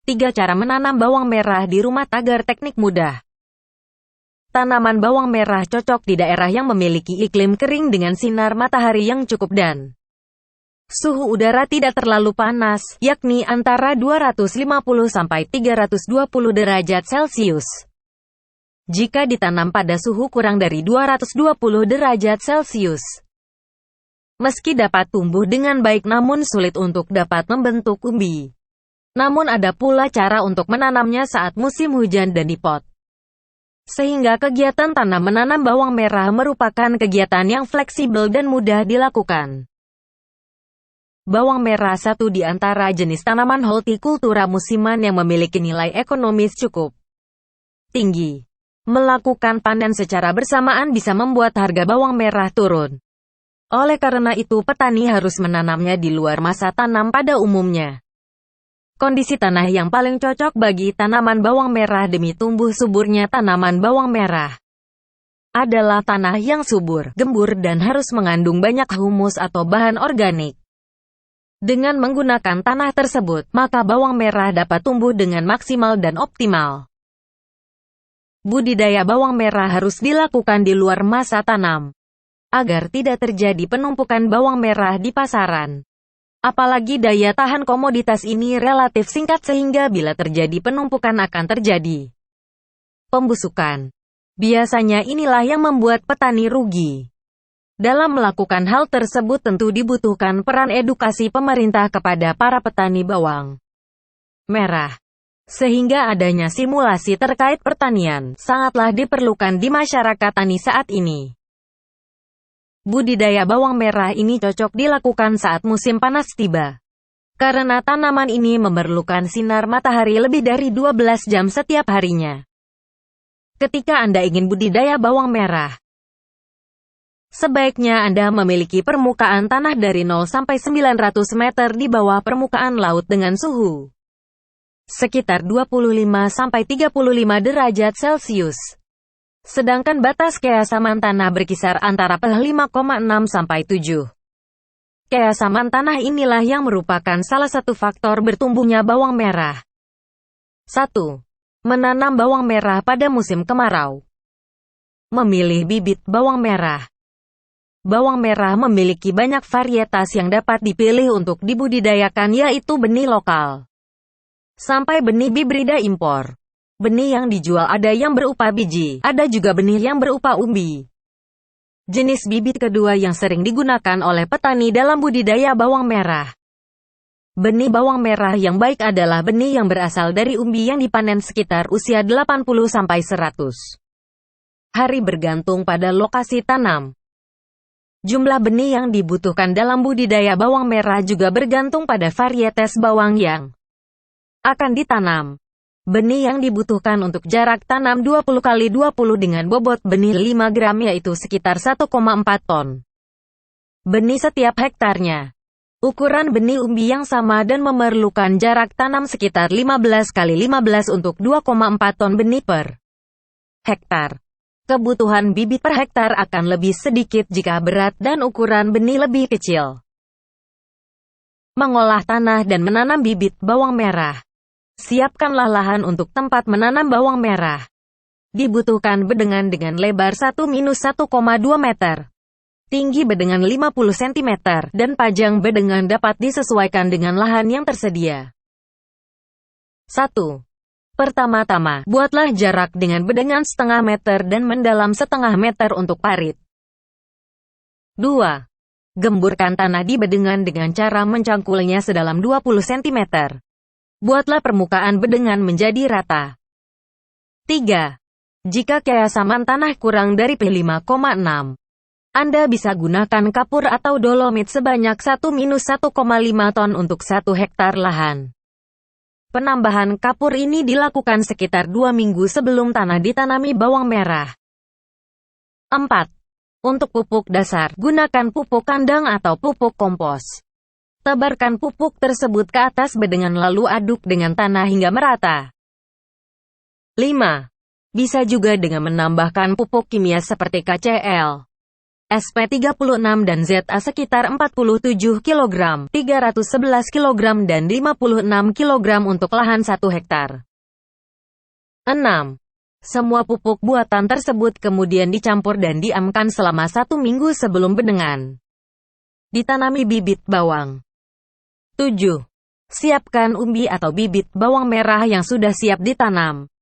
3 cara menanam bawang merah di rumah tagar teknik mudah. Tanaman bawang merah cocok di daerah yang memiliki iklim kering dengan sinar matahari yang cukup dan suhu udara tidak terlalu panas, yakni antara 250 sampai 320 derajat Celcius. Jika ditanam pada suhu kurang dari 220 derajat Celcius, meski dapat tumbuh dengan baik namun sulit untuk dapat membentuk umbi. Namun ada pula cara untuk menanamnya saat musim hujan dan di pot. Sehingga kegiatan tanam menanam bawang merah merupakan kegiatan yang fleksibel dan mudah dilakukan. Bawang merah satu di antara jenis tanaman hortikultura musiman yang memiliki nilai ekonomis cukup tinggi. Melakukan panen secara bersamaan bisa membuat harga bawang merah turun. Oleh karena itu petani harus menanamnya di luar masa tanam pada umumnya. Kondisi tanah yang paling cocok bagi tanaman bawang merah demi tumbuh suburnya tanaman bawang merah adalah tanah yang subur, gembur dan harus mengandung banyak humus atau bahan organik. Dengan menggunakan tanah tersebut, maka bawang merah dapat tumbuh dengan maksimal dan optimal. Budidaya bawang merah harus dilakukan di luar masa tanam, agar tidak terjadi penumpukan bawang merah di pasaran. Apalagi daya tahan komoditas ini relatif singkat sehingga bila terjadi penumpukan akan terjadi pembusukan. Biasanya inilah yang membuat petani rugi. Dalam melakukan hal tersebut tentu dibutuhkan peran edukasi pemerintah kepada para petani bawang merah. Sehingga adanya simulasi terkait pertanian sangatlah diperlukan di masyarakat tani saat ini. Budidaya bawang merah ini cocok dilakukan saat musim panas tiba. Karena tanaman ini memerlukan sinar matahari lebih dari 12 jam setiap harinya. Ketika Anda ingin budidaya bawang merah, sebaiknya Anda memiliki permukaan tanah dari 0 sampai 900 meter di bawah permukaan laut dengan suhu sekitar 25 sampai 35 derajat Celcius. Sedangkan batas keasaman tanah berkisar antara pH 5,6 sampai 7. Keasaman tanah inilah yang merupakan salah satu faktor bertumbuhnya bawang merah. 1. Menanam bawang merah pada musim kemarau. Memilih bibit bawang merah. Bawang merah memiliki banyak varietas yang dapat dipilih untuk dibudidayakan yaitu benih lokal sampai benih hibrida impor. Benih yang dijual ada yang berupa biji, ada juga benih yang berupa umbi. Jenis bibit kedua yang sering digunakan oleh petani dalam budidaya bawang merah. Benih bawang merah yang baik adalah benih yang berasal dari umbi yang dipanen sekitar usia 80-100 hari bergantung pada lokasi tanam. Jumlah benih yang dibutuhkan dalam budidaya bawang merah juga bergantung pada varietas bawang yang akan ditanam. Benih yang dibutuhkan untuk jarak tanam 20 x 20 dengan bobot benih 5 gram yaitu sekitar 1,4 ton. Benih setiap hektarnya. Ukuran benih umbi yang sama dan memerlukan jarak tanam sekitar 15 x 15 untuk 2,4 ton benih per hektar. Kebutuhan bibit per hektar akan lebih sedikit jika berat dan ukuran benih lebih kecil. Mengolah tanah dan menanam bibit bawang merah. Siapkanlah lahan untuk tempat menanam bawang merah. Dibutuhkan bedengan dengan lebar 1-1,2 meter. Tinggi bedengan 50 cm, dan panjang bedengan dapat disesuaikan dengan lahan yang tersedia. 1. Pertama-tama, buatlah jarak dengan bedengan setengah meter dan mendalam setengah meter untuk parit. 2. Gemburkan tanah di bedengan dengan cara mencangkulnya sedalam 20 cm. Buatlah permukaan bedengan menjadi rata. 3. Jika keasaman tanah kurang dari pH 5,6, Anda bisa gunakan kapur atau dolomit sebanyak 1-1,5 ton untuk 1 hektar lahan. Penambahan kapur ini dilakukan sekitar 2 minggu sebelum tanah ditanami bawang merah. 4. Untuk pupuk dasar, gunakan pupuk kandang atau pupuk kompos. Tebarkan pupuk tersebut ke atas bedengan lalu aduk dengan tanah hingga merata. 5. Bisa juga dengan menambahkan pupuk kimia seperti KCl, SP36 dan ZA sekitar 47 kg, 311 kg dan 56 kg untuk lahan 1 hektar. 6. Semua pupuk buatan tersebut kemudian dicampur dan diamkan selama 1 minggu sebelum bedengan. Ditanami bibit bawang. 7. Siapkan umbi atau bibit bawang merah yang sudah siap ditanam.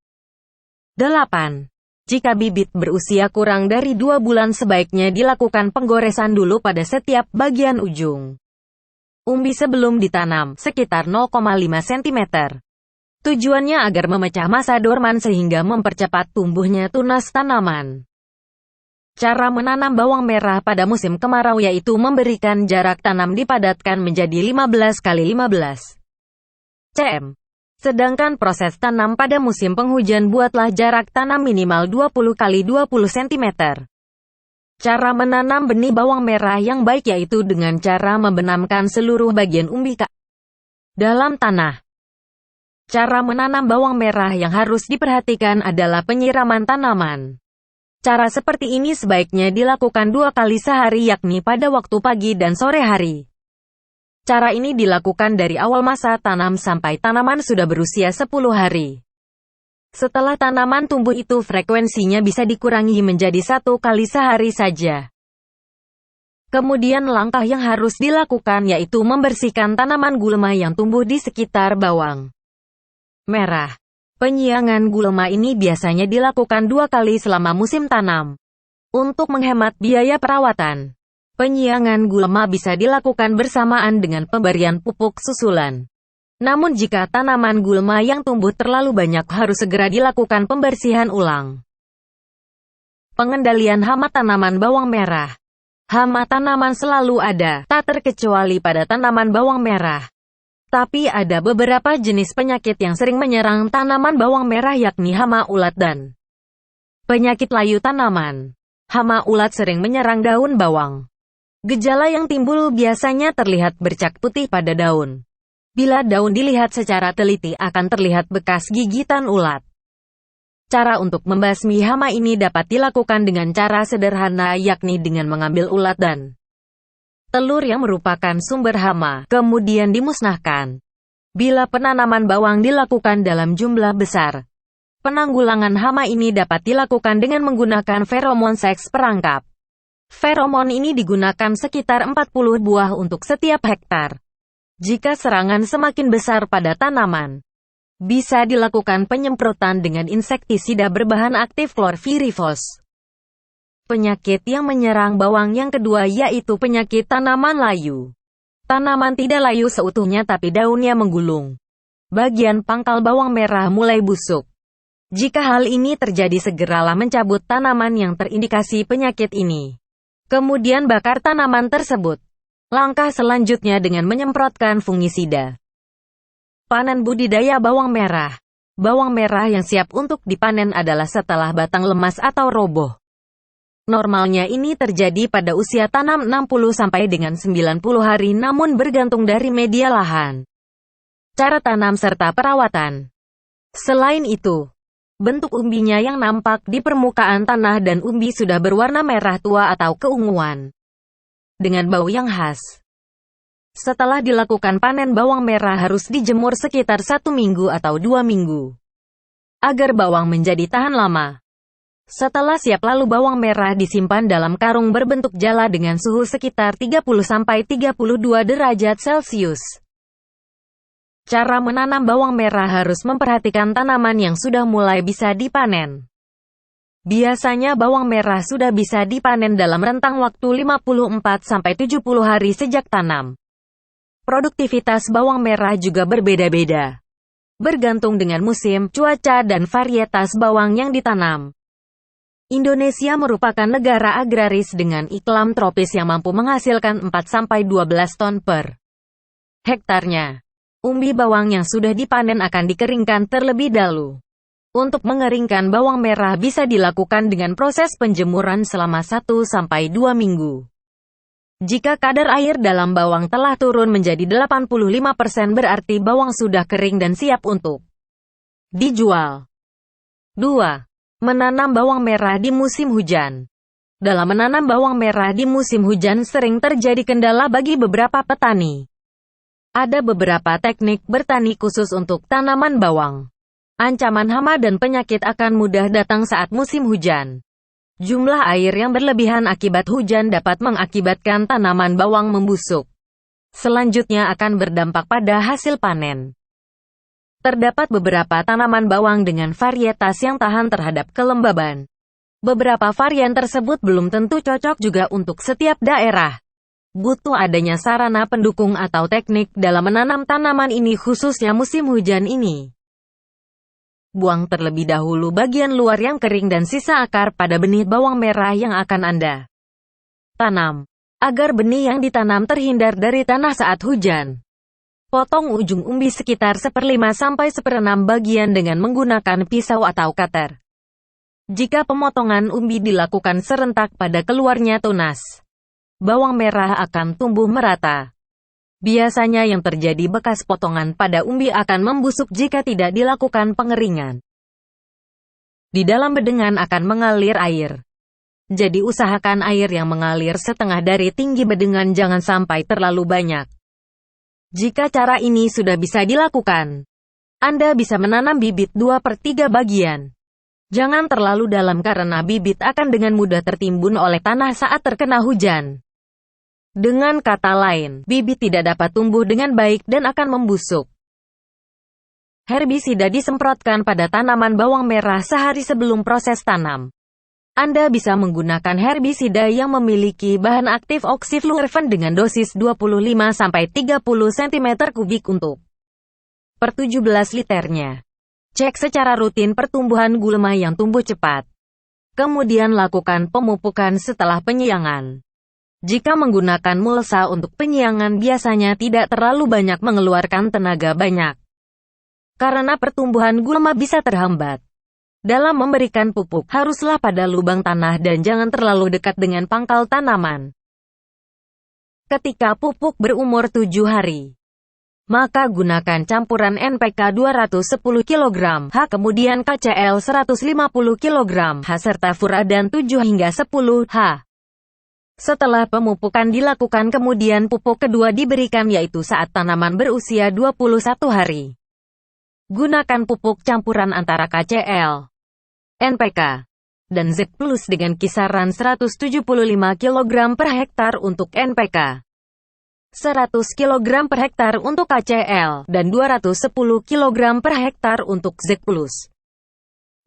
8. Jika bibit berusia kurang dari 2 bulan sebaiknya dilakukan penggoresan dulu pada setiap bagian ujung umbi sebelum ditanam, sekitar 0,5 cm. Tujuannya agar memecah masa dorman sehingga mempercepat tumbuhnya tunas tanaman. Cara menanam bawang merah pada musim kemarau yaitu memberikan jarak tanam dipadatkan menjadi 15 x 15 cm. Sedangkan proses tanam pada musim penghujan buatlah jarak tanam minimal 20 x 20 cm. Cara menanam benih bawang merah yang baik yaitu dengan cara membenamkan seluruh bagian umbi ke dalam tanah. Cara menanam bawang merah yang harus diperhatikan adalah penyiraman tanaman. Cara seperti ini sebaiknya dilakukan 2 kali sehari yakni pada waktu pagi dan sore hari. Cara ini dilakukan dari awal masa tanam sampai tanaman sudah berusia 10 hari. Setelah tanaman tumbuh itu frekuensinya bisa dikurangi menjadi 1 kali sehari saja. Kemudian langkah yang harus dilakukan yaitu membersihkan tanaman gulma yang tumbuh di sekitar bawang merah. Penyiangan gulma ini biasanya dilakukan 2 kali selama musim tanam. Untuk menghemat biaya perawatan, penyiangan gulma bisa dilakukan bersamaan dengan pemberian pupuk susulan. Namun jika tanaman gulma yang tumbuh terlalu banyak harus segera dilakukan pembersihan ulang. Pengendalian hama tanaman bawang merah. Hama tanaman selalu ada, tak terkecuali pada tanaman bawang merah. Tapi ada beberapa jenis penyakit yang sering menyerang tanaman bawang merah yakni hama ulat dan penyakit layu tanaman. Hama ulat sering menyerang daun bawang. Gejala yang timbul biasanya terlihat bercak putih pada daun. Bila daun dilihat secara teliti akan terlihat bekas gigitan ulat. Cara untuk membasmi hama ini dapat dilakukan dengan cara sederhana yakni dengan mengambil ulat dan telur yang merupakan sumber hama, kemudian dimusnahkan. Bila penanaman bawang dilakukan dalam jumlah besar, penanggulangan hama ini dapat dilakukan dengan menggunakan feromon seks perangkap. Feromon ini digunakan sekitar 40 buah untuk setiap hektar. Jika serangan semakin besar pada tanaman, bisa dilakukan penyemprotan dengan insektisida berbahan aktif klorpirifos. Penyakit yang menyerang bawang yang kedua yaitu penyakit tanaman layu. Tanaman tidak layu seutuhnya tapi daunnya menggulung. Bagian pangkal bawang merah mulai busuk. Jika hal ini terjadi segeralah mencabut tanaman yang terindikasi penyakit ini. Kemudian bakar tanaman tersebut. Langkah selanjutnya dengan menyemprotkan fungisida. Panen budidaya bawang merah. Bawang merah yang siap untuk dipanen adalah setelah batang lemas atau roboh. Normalnya ini terjadi pada usia tanam 60 sampai dengan 90 hari namun bergantung dari media lahan, cara tanam serta perawatan. Selain itu, bentuk umbinya yang nampak di permukaan tanah dan umbi sudah berwarna merah tua atau keunguan, dengan bau yang khas. Setelah dilakukan panen bawang merah harus dijemur sekitar 1 minggu atau 2 minggu, agar bawang menjadi tahan lama. Setelah siap lalu bawang merah disimpan dalam karung berbentuk jala dengan suhu sekitar 30–32 derajat Celcius. Cara menanam bawang merah harus memperhatikan tanaman yang sudah mulai bisa dipanen. Biasanya bawang merah sudah bisa dipanen dalam rentang waktu 54–70 hari sejak tanam. Produktivitas bawang merah juga berbeda-beda, bergantung dengan musim, cuaca dan varietas bawang yang ditanam. Indonesia merupakan negara agraris dengan iklim tropis yang mampu menghasilkan 4–12 ton per hektarnya. Umbi bawang yang sudah dipanen akan dikeringkan terlebih dahulu. Untuk mengeringkan bawang merah bisa dilakukan dengan proses penjemuran selama 1–2 minggu. Jika kadar air dalam bawang telah turun menjadi 85% berarti bawang sudah kering dan siap untuk dijual. 2. Menanam bawang merah di musim hujan. Dalam menanam bawang merah di musim hujan sering terjadi kendala bagi beberapa petani. Ada beberapa teknik bertani khusus untuk tanaman bawang. Ancaman hama dan penyakit akan mudah datang saat musim hujan. Jumlah air yang berlebihan akibat hujan dapat mengakibatkan tanaman bawang membusuk. Selanjutnya akan berdampak pada hasil panen. Terdapat beberapa tanaman bawang dengan varietas yang tahan terhadap kelembaban. Beberapa varian tersebut belum tentu cocok juga untuk setiap daerah. Butuh adanya sarana pendukung atau teknik dalam menanam tanaman ini khususnya musim hujan ini. Buang terlebih dahulu bagian luar yang kering dan sisa akar pada benih bawang merah yang akan Anda tanam, agar benih yang ditanam terhindar dari tanah saat hujan. Potong ujung umbi sekitar 1/5–1/6 bagian dengan menggunakan pisau atau cutter. Jika pemotongan umbi dilakukan serentak pada keluarnya tunas, bawang merah akan tumbuh merata. Biasanya yang terjadi bekas potongan pada umbi akan membusuk jika tidak dilakukan pengeringan. Di dalam bedengan akan mengalir air. Jadi usahakan air yang mengalir setengah dari tinggi bedengan, jangan sampai terlalu banyak. Jika cara ini sudah bisa dilakukan, Anda bisa menanam bibit 2/3 bagian. Jangan terlalu dalam karena bibit akan dengan mudah tertimbun oleh tanah saat terkena hujan. Dengan kata lain, bibit tidak dapat tumbuh dengan baik dan akan membusuk. Herbisida disemprotkan pada tanaman bawang merah sehari sebelum proses tanam. Anda bisa menggunakan herbisida yang memiliki bahan aktif oksifluorven dengan dosis 25–30 cm3 untuk per 17 liternya. Cek secara rutin pertumbuhan gulma yang tumbuh cepat. Kemudian lakukan pemupukan setelah penyiangan. Jika menggunakan mulsa untuk penyiangan biasanya tidak terlalu banyak mengeluarkan tenaga banyak. Karena pertumbuhan gulma bisa terhambat. Dalam memberikan pupuk, haruslah pada lubang tanah dan jangan terlalu dekat dengan pangkal tanaman. Ketika pupuk berumur 7 hari, maka gunakan campuran NPK 210 kg H kemudian KCl 150 kg H serta furadan 7 hingga 10 H. Setelah pemupukan dilakukan kemudian pupuk kedua diberikan yaitu saat tanaman berusia 21 hari. Gunakan pupuk campuran antara KCl, NPK, dan Z+ dengan kisaran 175 kg per hektar untuk NPK, 100 kg per hektar untuk KCl, dan 210 kg per hektar untuk Z+.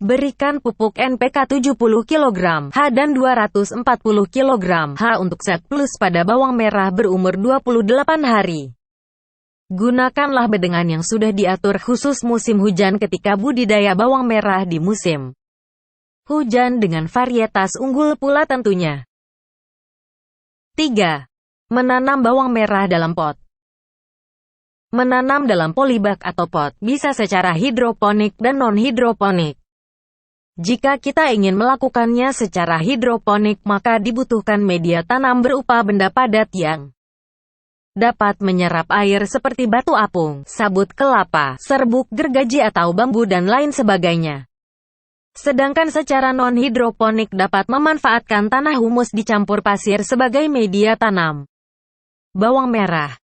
Berikan pupuk NPK 70 kg H dan 240 kg H untuk Z+ pada bawang merah berumur 28 hari. Gunakanlah bedengan yang sudah diatur khusus musim hujan ketika budidaya bawang merah di musim hujan dengan varietas unggul pula tentunya. 3. Menanam bawang merah dalam pot. Menanam dalam polybag atau pot bisa secara hidroponik dan non-hidroponik. Jika kita ingin melakukannya secara hidroponik maka dibutuhkan media tanam berupa benda padat yang dapat menyerap air seperti batu apung, sabut kelapa, serbuk, gergaji atau bambu dan lain sebagainya. Sedangkan secara non-hidroponik dapat memanfaatkan tanah humus dicampur pasir sebagai media tanam bawang merah.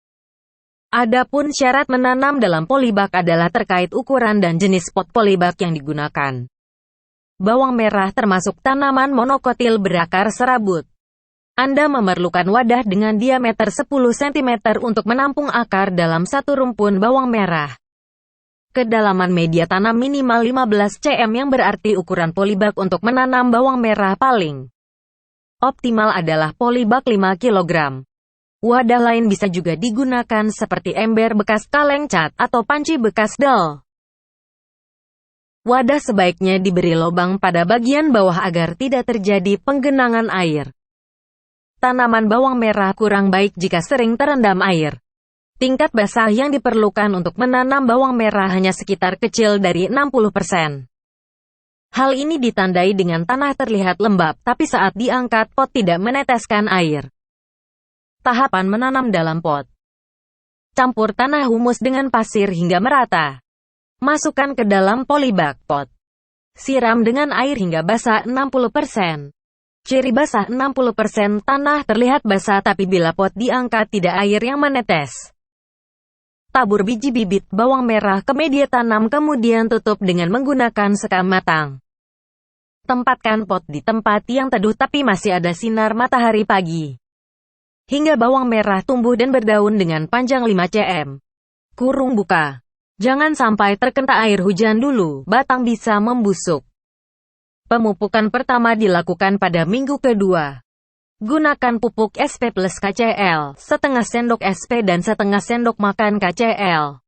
Adapun syarat menanam dalam polybag adalah terkait ukuran dan jenis pot polybag yang digunakan. Bawang merah termasuk tanaman monokotil berakar serabut. Anda memerlukan wadah dengan diameter 10 cm untuk menampung akar dalam satu rumpun bawang merah. Kedalaman media tanam minimal 15 cm yang berarti ukuran polybag untuk menanam bawang merah paling optimal adalah polybag 5 kg. Wadah lain bisa juga digunakan seperti ember bekas kaleng cat atau panci bekas del. Wadah sebaiknya diberi lubang pada bagian bawah agar tidak terjadi penggenangan air. Tanaman bawang merah kurang baik jika sering terendam air. Tingkat basah yang diperlukan untuk menanam bawang merah hanya sekitar kecil dari 60%. Hal ini ditandai dengan tanah terlihat lembab, tapi saat diangkat pot tidak meneteskan air. Tahapan menanam dalam pot. Campur tanah humus dengan pasir hingga merata. Masukkan ke dalam polybag pot. Siram dengan air hingga basah 60%. Ciri basah 60%. Tanah terlihat basah tapi bila pot diangkat tidak air yang menetes. Tabur biji bibit bawang merah ke media tanam kemudian tutup dengan menggunakan sekam matang. Tempatkan pot di tempat yang teduh tapi masih ada sinar matahari pagi. Hingga bawang merah tumbuh dan berdaun dengan panjang 5 cm. Kurung buka. Jangan sampai terkena air hujan dulu, batang bisa membusuk. Pemupukan pertama dilakukan pada minggu kedua. Gunakan pupuk SP plus KCl, setengah sendok SP dan setengah sendok makan KCl.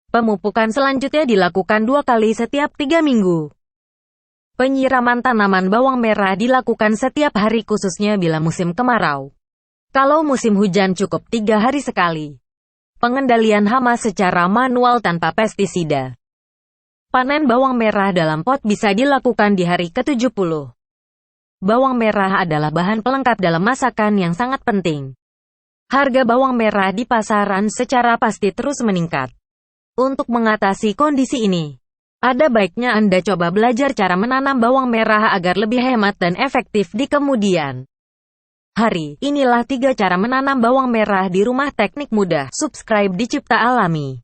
Pemupukan selanjutnya dilakukan 2 kali setiap 3 minggu. Penyiraman tanaman bawang merah dilakukan setiap hari khususnya bila musim kemarau. Kalau musim hujan cukup 3 hari sekali. Pengendalian hama secara manual tanpa pestisida. Panen bawang merah dalam pot bisa dilakukan di hari ke-70. Bawang merah adalah bahan pelengkap dalam masakan yang sangat penting. Harga bawang merah di pasaran secara pasti terus meningkat. Untuk mengatasi kondisi ini, ada baiknya Anda coba belajar cara menanam bawang merah agar lebih hemat dan efektif di kemudian hari. Inilah 3 cara menanam bawang merah di rumah, teknik mudah. Subscribe di Cipta Alami.